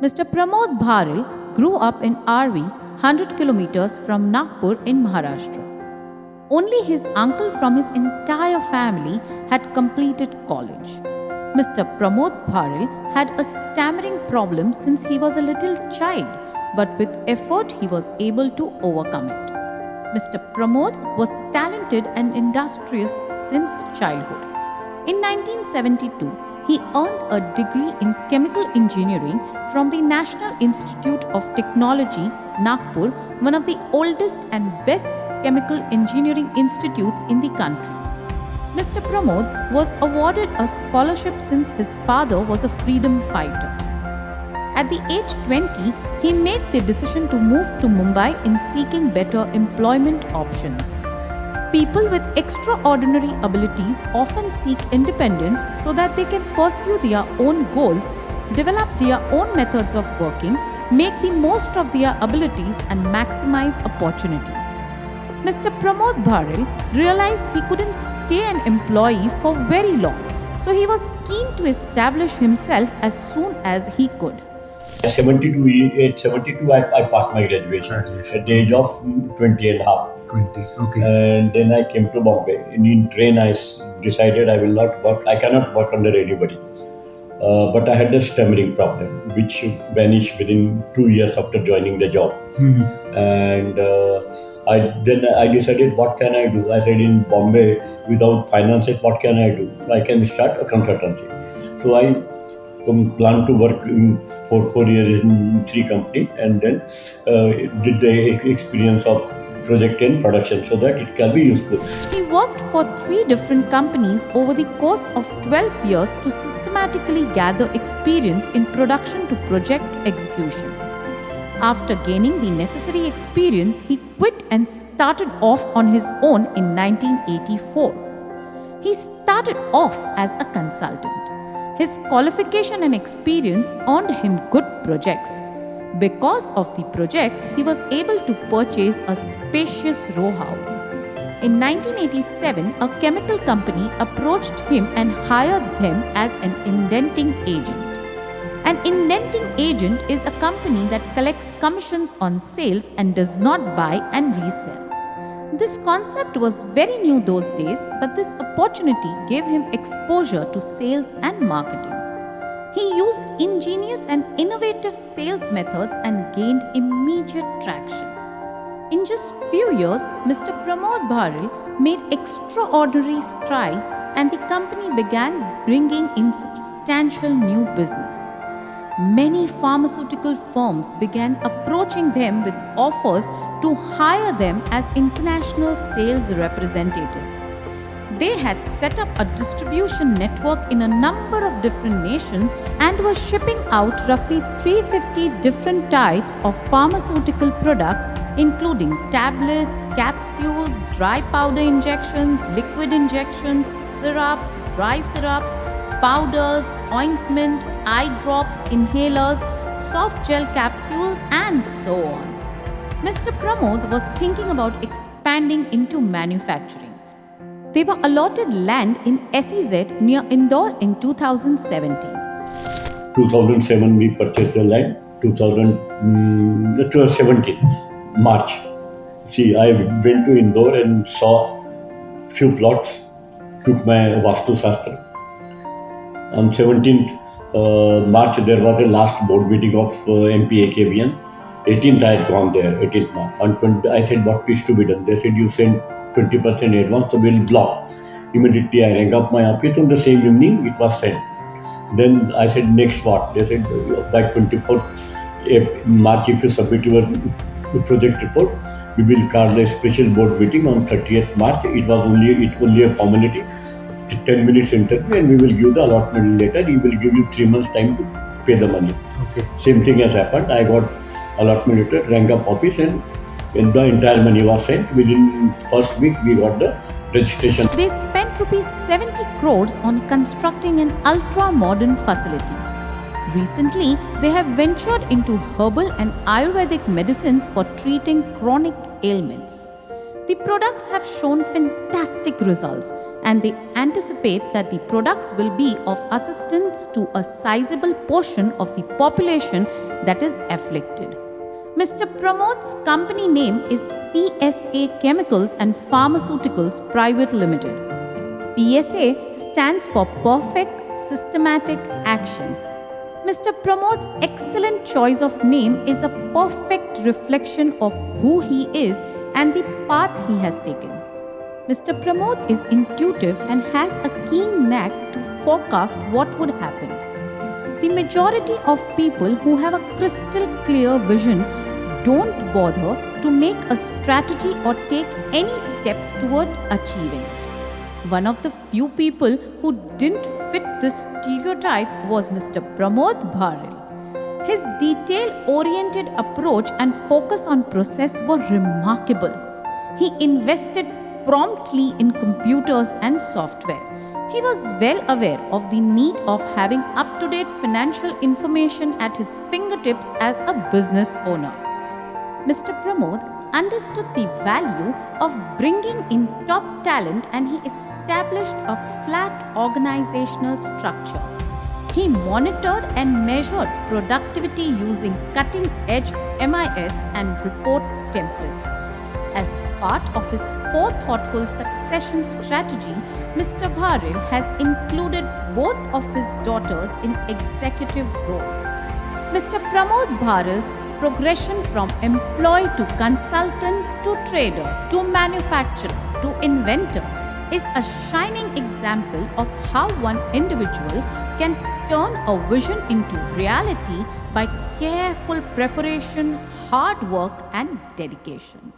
Mr. Pramod Bharal grew up in RV 100 kilometers from Nagpur in Maharashtra. Only his uncle from his entire family had completed college. Mr. Pramod Bharal had a stammering problem since he was a little child, but with effort he was able to overcome it. Mr. Pramod was talented and industrious since childhood. In 1972, he earned a degree in chemical engineering from the National Institute of Technology, Nagpur, one of the oldest and best chemical engineering institutes in the country. Mr. Pramod was awarded a scholarship since his father was a freedom fighter. At the age 20, he made the decision to move to Mumbai in seeking better employment options. People with extraordinary abilities often seek independence so that they can pursue their own goals, develop their own methods of working, make the most of their abilities, and maximize opportunities. Mr. Pramod Bharal realized he couldn't stay an employee for very long, so he was keen to establish himself as soon as he could. At 72, I passed my graduation at the age of 20 and a half. 20, okay. And then I came to Bombay. In train, I decided I will not work. I cannot work under anybody. But I had the stammering problem, which vanished within 2 years after joining the job. And I decided, what can I do? I said, in Bombay, without finances, what can I do? I can start a consultancy. So I planned to work for 4 years in 3 companies, and then did the experience of project and production so that it can be useful. He worked for 3 different companies over the course of 12 years to systematically gather experience in production to project execution. After gaining the necessary experience, he quit and started off on his own in 1984. He started off as a consultant. His qualification and experience earned him good projects. Because of the projects, he was able to purchase a spacious row house. In 1987, a chemical company approached him and hired him as an indenting agent. An indenting agent is a company that collects commissions on sales and does not buy and resell. This concept was very new those days, but this opportunity gave him exposure to sales and marketing. He used ingenious and innovative sales methods and gained immediate traction. In just few years, Mr. Pramod Bharal made extraordinary strides and the company began bringing in substantial new business. Many pharmaceutical firms began approaching them with offers to hire them as international sales representatives. They had set up a distribution network in a number of different nations and were shipping out roughly 350 different types of pharmaceutical products, including tablets, capsules, dry powder injections, liquid injections, syrups, dry syrups, powders, ointment, eye drops, inhalers, soft gel capsules, and so on. Mr. Pramod was thinking about expanding into manufacturing. They were allotted land in SEZ near Indore in 2017. 2007 we purchased the land, 2017 March. See, I went to Indore and saw few plots, took my Vastu Shastra. On 17th March there was the last board meeting of MPAKBN. 18th I had gone there, 18th March. On 20, I said, what is to be done? They said, you send 20% advance, so we'll block. Immediately I rang up my office. On the same evening it was sent. Then I said, next what? They said, by 24th March if you submit your project report, we will call a special board meeting on 30th March. It was only a formality, 10 minutes interview, and we will give the allotment letter. We will give you 3 months time to pay the money. Okay. Same thing has happened. I got allotment letter, rang up office, and the entire money was sent. Within first week, we got the registration. They spent rupees 70 crores on constructing an ultra-modern facility. Recently, they have ventured into herbal and Ayurvedic medicines for treating chronic ailments. The products have shown fantastic results, and they anticipate that the products will be of assistance to a sizable portion of the population that is afflicted. Mr. Pramod's company name is PSA Chemicals and Pharmaceuticals Private Limited. PSA stands for Perfect Systematic Action. Mr. Pramod's excellent choice of name is a perfect reflection of who he is and the path he has taken. Mr. Pramod is intuitive and has a keen knack to forecast what would happen. The majority of people who have a crystal clear vision don't bother to make a strategy or take any steps toward achieving. One of the few people who didn't fit this stereotype was Mr. Pramod BHARAL. His detail-oriented approach and focus on process were remarkable. He invested promptly in computers and software. He was well aware of the need of having up-to-date financial information at his fingertips as a business owner. Mr. Pramod understood the value of bringing in top talent, and he established a flat organizational structure. He monitored and measured productivity using cutting-edge MIS and report templates. As part of his forethoughtful succession strategy, Mr. BHARAL has included both of his daughters in executive roles. Mr. Pramod BHARAL's progression from employee to consultant to trader to manufacturer to inventor is a shining example of how one individual can turn a vision into reality by careful preparation, hard work, and dedication.